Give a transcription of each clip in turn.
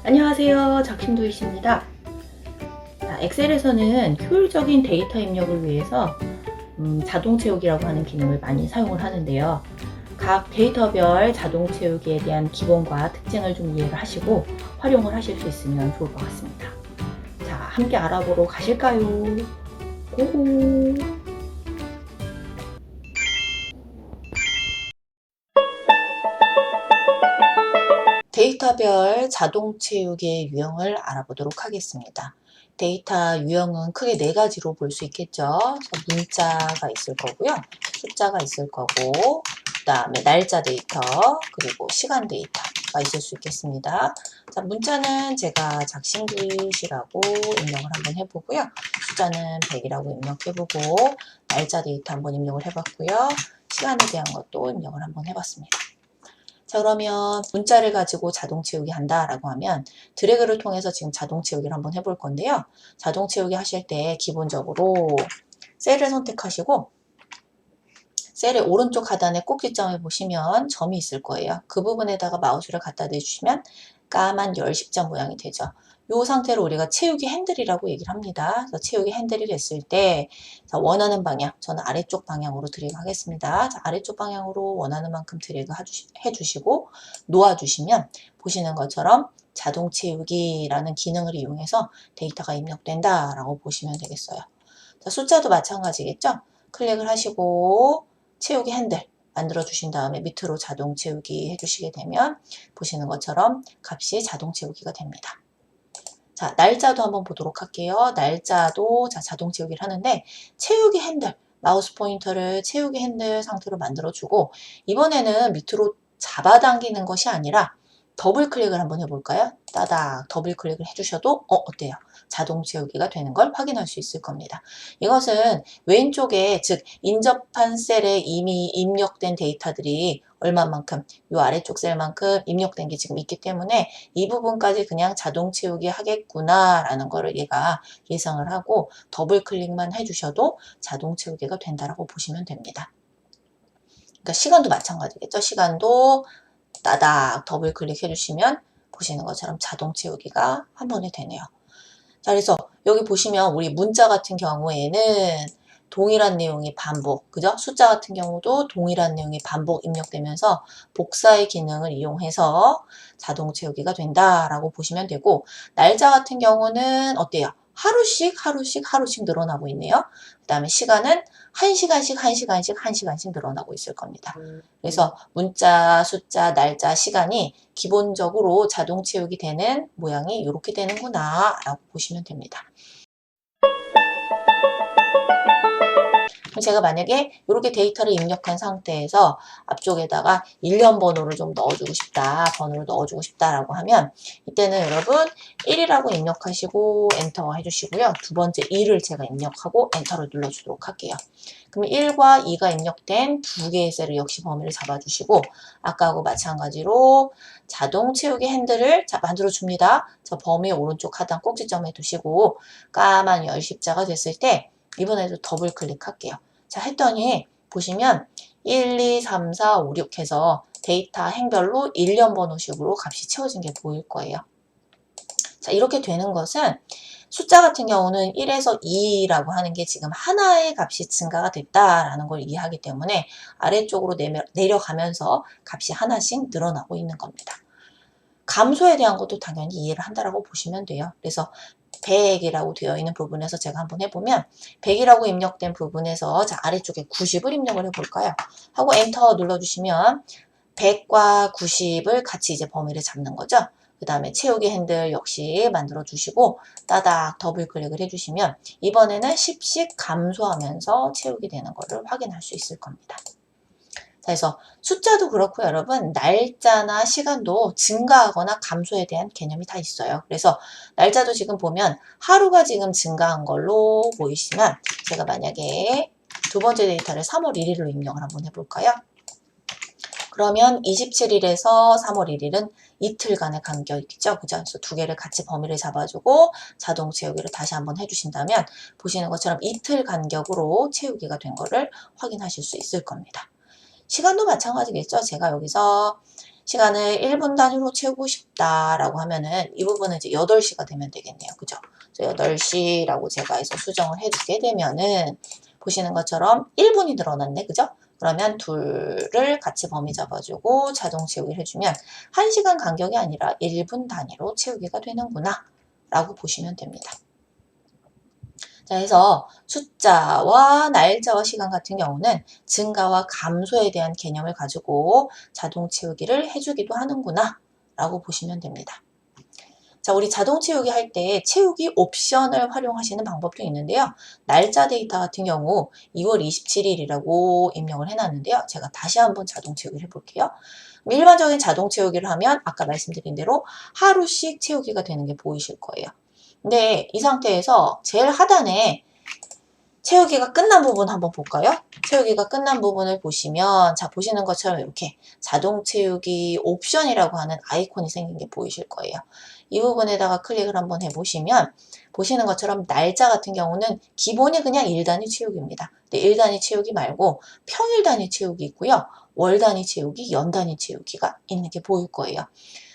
안녕하세요. 작심도이십니다. 엑셀에서는 효율적인 데이터 입력을 위해서 자동 채우기라고 하는 기능을 많이 사용을 하는데요. 각 데이터별 자동 채우기에 대한 기본과 특징을 좀 이해를 하시고 활용을 하실 수 있으면 좋을 것 같습니다. 자, 함께 알아보러 가실까요? 고고! 데이터별 자동 채우기의 유형을 알아보도록 하겠습니다. 데이터 유형은 크게 네 가지로 볼 수 있겠죠. 그래서 문자가 있을 거고요. 숫자가 있을 거고, 그 다음에 날짜 데이터, 그리고 시간 데이터가 있을 수 있겠습니다. 자, 문자는 제가 작심두시라고 입력을 한번 해보고요. 숫자는 100이라고 입력해보고, 날짜 데이터 한번 입력을 해봤고요. 시간에 대한 것도 입력을 한번 해봤습니다. 자, 그러면 문자를 가지고 자동 채우기 한다라고 하면 드래그를 통해서 지금 자동 채우기를 한번 해볼 건데요. 자동 채우기 하실 때 기본적으로 셀을 선택하시고 셀의 오른쪽 하단에 꼭지점에 보시면 점이 있을 거예요. 그 부분에다가 마우스를 갖다 대주시면 까만 열 십자 모양이 되죠. 이 상태로 우리가 채우기 핸들이라고 얘기를 합니다. 그래서 채우기 핸들이 됐을 때 원하는 방향, 저는 아래쪽 방향으로 드래그 하겠습니다. 자, 아래쪽 방향으로 원하는 만큼 드래그 해주시고 놓아주시면 보시는 것처럼 자동 채우기라는 기능을 이용해서 데이터가 입력된다라고 보시면 되겠어요. 자, 숫자도 마찬가지겠죠? 클릭을 하시고 채우기 핸들 만들어 주신 다음에 밑으로 자동 채우기 해주시게 되면 보시는 것처럼 값이 자동 채우기가 됩니다. 자, 날짜도 한번 보도록 할게요. 날짜도 자동 채우기를 하는데 채우기 핸들, 마우스 포인터를 채우기 핸들 상태로 만들어주고 이번에는 밑으로 잡아당기는 것이 아니라 더블 클릭을 한번 해볼까요? 따닥 더블 클릭을 해주셔도 어때요? 자동 채우기가 되는 걸 확인할 수 있을 겁니다. 이것은 왼쪽에 즉 인접한 셀에 이미 입력된 데이터들이 얼마만큼 이 아래쪽 셀만큼 입력된 게 지금 있기 때문에 이 부분까지 그냥 자동 채우기 하겠구나 라는 거를 얘가 예상을 하고 더블 클릭만 해주셔도 자동 채우기가 된다라고 보시면 됩니다. 그러니까 시간도 마찬가지겠죠. 시간도 따닥 더블 클릭 해주시면 보시는 것처럼 자동 채우기가 한 번에 되네요. 자, 그래서 여기 보시면 우리 문자 같은 경우에는 동일한 내용이 반복, 그죠? 숫자 같은 경우도 동일한 내용이 반복 입력되면서 복사의 기능을 이용해서 자동 채우기가 된다라고 보시면 되고, 날짜 같은 경우는 어때요? 하루씩 늘어나고 있네요. 그 다음에 시간은 1시간씩 늘어나고 있을 겁니다. 그래서 문자, 숫자, 날짜, 시간이 기본적으로 자동 채우기 되는 모양이 이렇게 되는구나 라고 보시면 됩니다. 제가 만약에 이렇게 데이터를 입력한 상태에서 앞쪽에다가 일련 번호를 좀 넣어주고 싶다, 번호를 넣어주고 싶다라고 하면 이때는 여러분 1이라고 입력하시고 엔터 해주시고요. 두 번째 2를 제가 입력하고 엔터를 눌러주도록 할게요. 그럼 1과 2가 입력된 두 개의 셀을 역시 범위를 잡아주시고 아까하고 마찬가지로 자동 채우기 핸들을 만들어줍니다. 저 범위 오른쪽 하단 꼭지점에 두시고 까만 열 십자가 됐을 때 이번에도 더블 클릭할게요. 자, 했더니 보시면 1, 2, 3, 4, 5, 6 해서 데이터 행별로 일련 번호식으로 값이 채워진 게 보일 거예요. 자, 이렇게 되는 것은 숫자 같은 경우는 1에서 2라고 하는 게 지금 하나의 값이 증가가 됐다라는 걸 이해하기 때문에 아래쪽으로 내려가면서 값이 하나씩 늘어나고 있는 겁니다. 감소에 대한 것도 당연히 이해를 한다라고 보시면 돼요. 그래서 100이라고 되어 있는 부분에서 제가 한번 해보면 100이라고 입력된 부분에서 자 아래쪽에 90을 입력을 해볼까요? 하고 엔터 눌러주시면 100과 90을 같이 이제 범위를 잡는 거죠. 그 다음에 채우기 핸들 역시 만들어 주시고 따닥 더블 클릭을 해주시면 이번에는 10씩 감소하면서 채우게 되는 것을 확인할 수 있을 겁니다. 그래서 숫자도 그렇고 여러분 날짜나 시간도 증가하거나 감소에 대한 개념이 다 있어요. 그래서 날짜도 지금 보면 하루가 지금 증가한 걸로 보이시면 제가 만약에 두 번째 데이터를 3월 1일로 입력을 한번 해볼까요? 그러면 27일에서 3월 1일은 이틀간의 간격이죠. 그죠? 그래서 두 개를 같이 범위를 잡아주고 자동 채우기를 다시 한번 해주신다면 보시는 것처럼 이틀 간격으로 채우기가 된 거를 확인하실 수 있을 겁니다. 시간도 마찬가지겠죠. 제가 여기서 시간을 1분 단위로 채우고 싶다라고 하면은 이 부분은 이제 8시가 되면 되겠네요. 그죠? 그래서 8시라고 제가 해서 수정을 해주게 되면은 보시는 것처럼 1분이 늘어났네. 그죠? 그러면 둘을 같이 범위 잡아주고 자동 채우기를 해주면 1시간 간격이 아니라 1분 단위로 채우기가 되는구나 라고 보시면 됩니다. 자, 해서 숫자와 날짜와 시간 같은 경우는 증가와 감소에 대한 개념을 가지고 자동 채우기를 해주기도 하는구나 라고 보시면 됩니다. 자, 우리 자동 채우기 할 때 채우기 옵션을 활용하시는 방법도 있는데요. 날짜 데이터 같은 경우 2월 27일이라고 입력을 해놨는데요. 제가 다시 한번 자동 채우기를 해볼게요. 일반적인 자동 채우기를 하면 아까 말씀드린 대로 하루씩 채우기가 되는 게 보이실 거예요. 근데 이 상태에서 제일 하단에 채우기가 끝난 부분 한번 볼까요? 채우기가 끝난 부분을 보시면 자 보시는 것처럼 이렇게 자동 채우기 옵션이라고 하는 아이콘이 생긴 게 보이실 거예요. 이 부분에다가 클릭을 한번 해보시면 보시는 것처럼 날짜 같은 경우는 기본이 그냥 일 단위 채우기입니다. 근데 일 단위 채우기 말고 평일 단위 채우기 있고요. 월 단위 채우기, 연 단위 채우기가 있는 게 보일 거예요.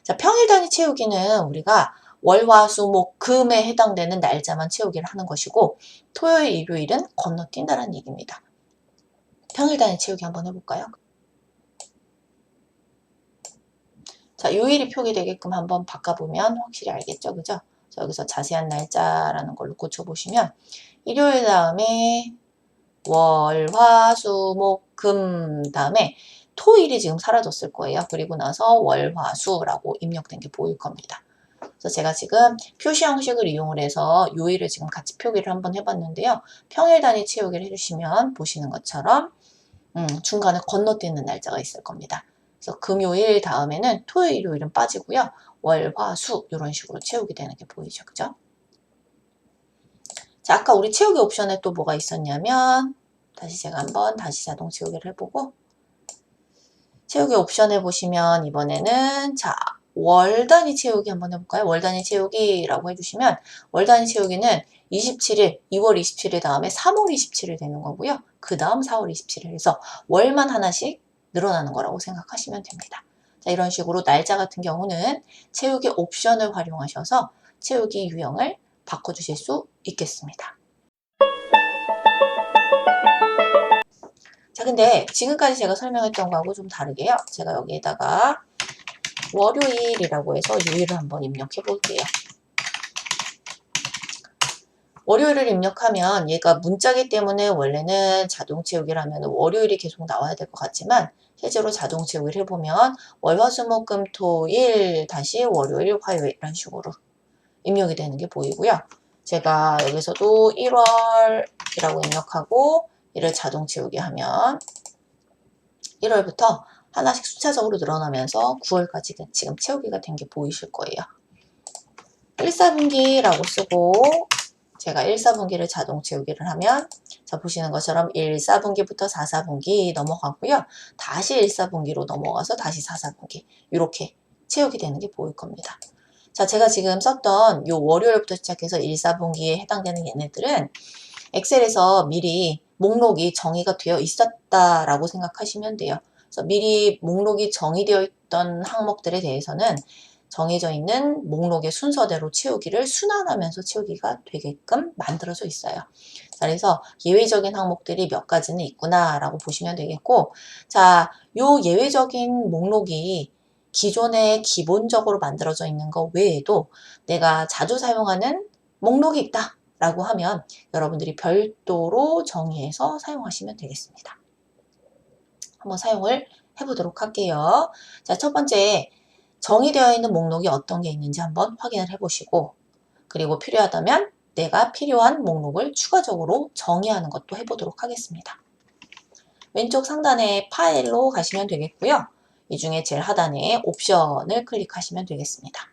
자, 평일 단위 채우기는 우리가 월, 화, 수, 목, 금에 해당되는 날짜만 채우기를 하는 것이고 토요일, 일요일은 건너뛴다는 얘기입니다. 평일 단위 채우기 한번 해볼까요? 자, 요일이 표기되게끔 한번 바꿔보면 확실히 알겠죠? 그죠? 자, 여기서 자세한 날짜라는 걸로 고쳐보시면 일요일 다음에 월, 화, 수, 목, 금 다음에 토일이 지금 사라졌을 거예요. 그리고 나서 월, 화, 수라고 입력된 게 보일 겁니다. 그래서 제가 지금 표시 형식을 이용을 해서 요일을 지금 같이 표기를 한번 해봤는데요. 평일 단위 채우기를 해주시면 보시는 것처럼 중간에 건너뛰는 날짜가 있을 겁니다. 그래서 금요일 다음에는 토요일, 일요일은 빠지고요. 월, 화, 수 이런 식으로 채우게 되는 게 보이죠. 그죠? 자, 아까 우리 채우기 옵션에 또 뭐가 있었냐면 다시 제가 한번 다시 자동 채우기를 해보고 채우기 옵션에 보시면 이번에는 자, 월 단위 채우기 한번 해볼까요? 월 단위 채우기라고 해주시면 월 단위 채우기는 27일, 2월 27일 다음에 3월 27일 되는 거고요. 그 다음 4월 27일 해서 월만 하나씩 늘어나는 거라고 생각하시면 됩니다. 자, 이런 식으로 날짜 같은 경우는 채우기 옵션을 활용하셔서 채우기 유형을 바꿔주실 수 있겠습니다. 자, 근데 지금까지 제가 설명했던 거하고 좀 다르게요. 제가 여기에다가 월요일이라고 해서 요일을 한번 입력해 볼게요. 월요일을 입력하면 얘가 문자기 때문에 원래는 자동 채우기를 하면 월요일이 계속 나와야 될 것 같지만 실제로 자동 채우기를 해보면 월, 화, 수, 목, 금, 토, 일 다시 월요일, 화요일 이런 식으로 입력이 되는 게 보이고요. 제가 여기서도 1월이라고 입력하고 이를 자동 채우기 하면 1월부터 하나씩 순차적으로 늘어나면서 9월까지 지금 채우기가 된 게 보이실 거예요. 1사분기라고 쓰고 제가 1사분기를 자동 채우기를 하면 자 보시는 것처럼 1사분기부터 4사분기 넘어가고요. 다시 1사분기로 넘어가서 다시 4사분기 이렇게 채우게 되는 게 보일 겁니다. 자 제가 지금 썼던 요 월요일부터 시작해서 1사분기에 해당되는 얘네들은 엑셀에서 미리 목록이 정의가 되어 있었다라고 생각하시면 돼요. 그래서 미리 목록이 정의되어 있던 항목들에 대해서는 정해져 있는 목록의 순서대로 채우기를 순환하면서 채우기가 되게끔 만들어져 있어요. 자, 그래서 예외적인 항목들이 몇 가지는 있구나라고 보시면 되겠고, 자, 요 예외적인 목록이 기존에 기본적으로 만들어져 있는 것 외에도 내가 자주 사용하는 목록이 있다. 라고 하면 여러분들이 별도로 정의해서 사용하시면 되겠습니다. 한번 사용을 해보도록 할게요. 자, 첫 번째 정의되어 있는 목록이 어떤 게 있는지 한번 확인을 해보시고 그리고 필요하다면 내가 필요한 목록을 추가적으로 정의하는 것도 해보도록 하겠습니다. 왼쪽 상단에 파일로 가시면 되겠고요. 이 중에 제일 하단에 옵션을 클릭하시면 되겠습니다.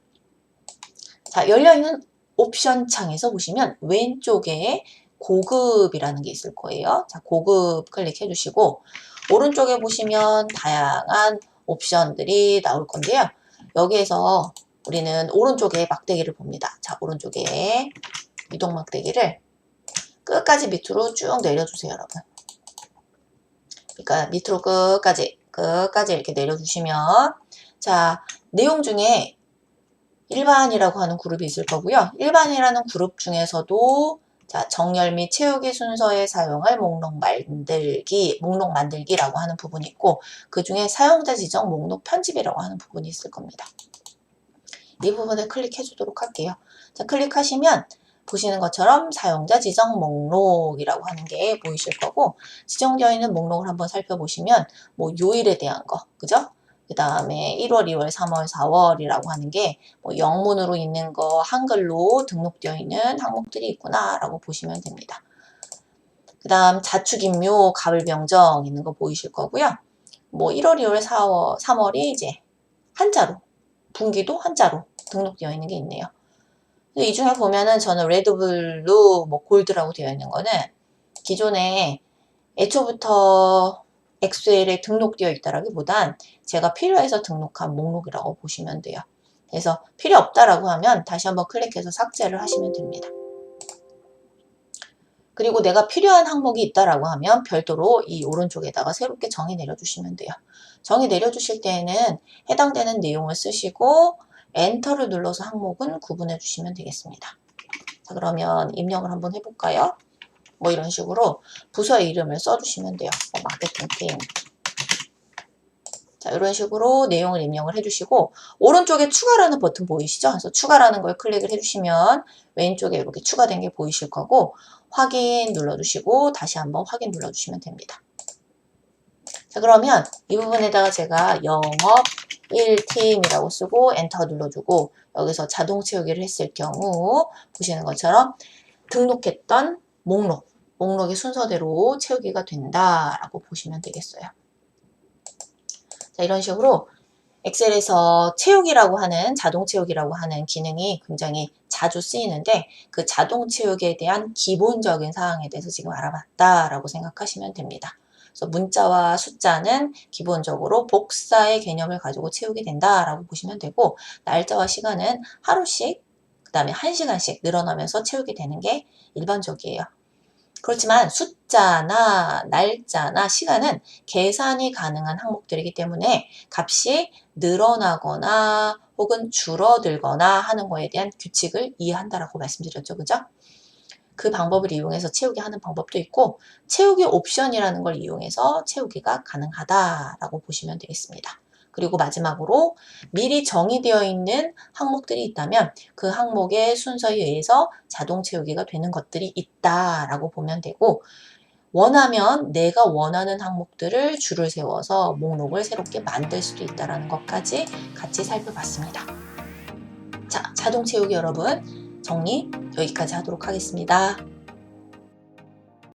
자, 열려있는 옵션 창에서 보시면 왼쪽에 고급이라는 게 있을 거예요. 자, 고급 클릭해 주시고 오른쪽에 보시면 다양한 옵션들이 나올 건데요. 여기에서 우리는 오른쪽에 막대기를 봅니다. 자, 오른쪽에 이동 막대기를 끝까지 밑으로 쭉 내려주세요, 여러분. 그러니까 밑으로 끝까지 끝까지 이렇게 내려주시면 자, 내용 중에 일반이라고 하는 그룹이 있을 거고요. 일반이라는 그룹 중에서도 자, 정렬 및 채우기 순서에 사용할 목록 만들기라고 하는 부분이 있고 그 중에 사용자 지정 목록 편집이라고 하는 부분이 있을 겁니다. 이 부분을 클릭해 주도록 할게요. 자, 클릭하시면 보시는 것처럼 사용자 지정 목록이라고 하는 게 보이실 거고 지정되어 있는 목록을 한번 살펴보시면 뭐 요일에 대한 거, 그죠? 그 다음에 1월, 2월, 3월, 4월이라고 하는 게 뭐 영문으로 있는 거, 한글로 등록되어 있는 항목들이 있구나라고 보시면 됩니다. 그 다음 자축인묘, 가을병정 있는 거 보이실 거고요. 뭐 1월, 2월, 4월, 3월이 이제 한자로, 분기도 한자로 등록되어 있는 게 있네요. 이 중에 보면은 저는 레드, 블루, 뭐 골드라고 되어 있는 거는 기존에 애초부터 엑셀에 등록되어 있다라기보단 제가 필요해서 등록한 목록이라고 보시면 돼요. 그래서 필요 없다라고 하면 다시 한번 클릭해서 삭제를 하시면 됩니다. 그리고 내가 필요한 항목이 있다라고 하면 별도로 이 오른쪽에다가 새롭게 정의 내려주시면 돼요. 정의 내려주실 때에는 해당되는 내용을 쓰시고 엔터를 눌러서 항목은 구분해 주시면 되겠습니다. 자, 그러면 입력을 한번 해볼까요? 뭐 이런 식으로 부서의 이름을 써주시면 돼요. 마케팅팀. 자, 이런 식으로 내용을 입력을 해주시고 오른쪽에 추가라는 버튼 보이시죠? 그래서 추가라는 걸 클릭을 해주시면 왼쪽에 이렇게 추가된 게 보이실 거고 확인 눌러주시고 다시 한번 확인 눌러주시면 됩니다. 자, 그러면 이 부분에다가 제가 영업 1팀이라고 쓰고 엔터 눌러주고 여기서 자동 채우기를 했을 경우 보시는 것처럼 등록했던 목록의 순서대로 채우기가 된다라고 보시면 되겠어요. 자, 이런 식으로 엑셀에서 채우기라고 하는 자동 채우기라고 하는 기능이 굉장히 자주 쓰이는데 그 자동 채우기에 대한 기본적인 사항에 대해서 지금 알아봤다라고 생각하시면 됩니다. 그래서 문자와 숫자는 기본적으로 복사의 개념을 가지고 채우게 된다라고 보시면 되고 날짜와 시간은 하루씩 그 다음에 1시간씩 늘어나면서 채우게 되는 게 일반적이에요. 그렇지만 숫자나 날짜나 시간은 계산이 가능한 항목들이기 때문에 값이 늘어나거나 혹은 줄어들거나 하는 거에 대한 규칙을 이해한다라고 말씀드렸죠. 그죠? 그 방법을 이용해서 채우기 하는 방법도 있고 채우기 옵션이라는 걸 이용해서 채우기가 가능하다라고 보시면 되겠습니다. 그리고 마지막으로 미리 정의되어 있는 항목들이 있다면 그 항목의 순서에 의해서 자동 채우기가 되는 것들이 있다라고 보면 되고 원하면 내가 원하는 항목들을 줄을 세워서 목록을 새롭게 만들 수도 있다는 것까지 같이 살펴봤습니다. 자, 자동 채우기 여러분 정리 여기까지 하도록 하겠습니다.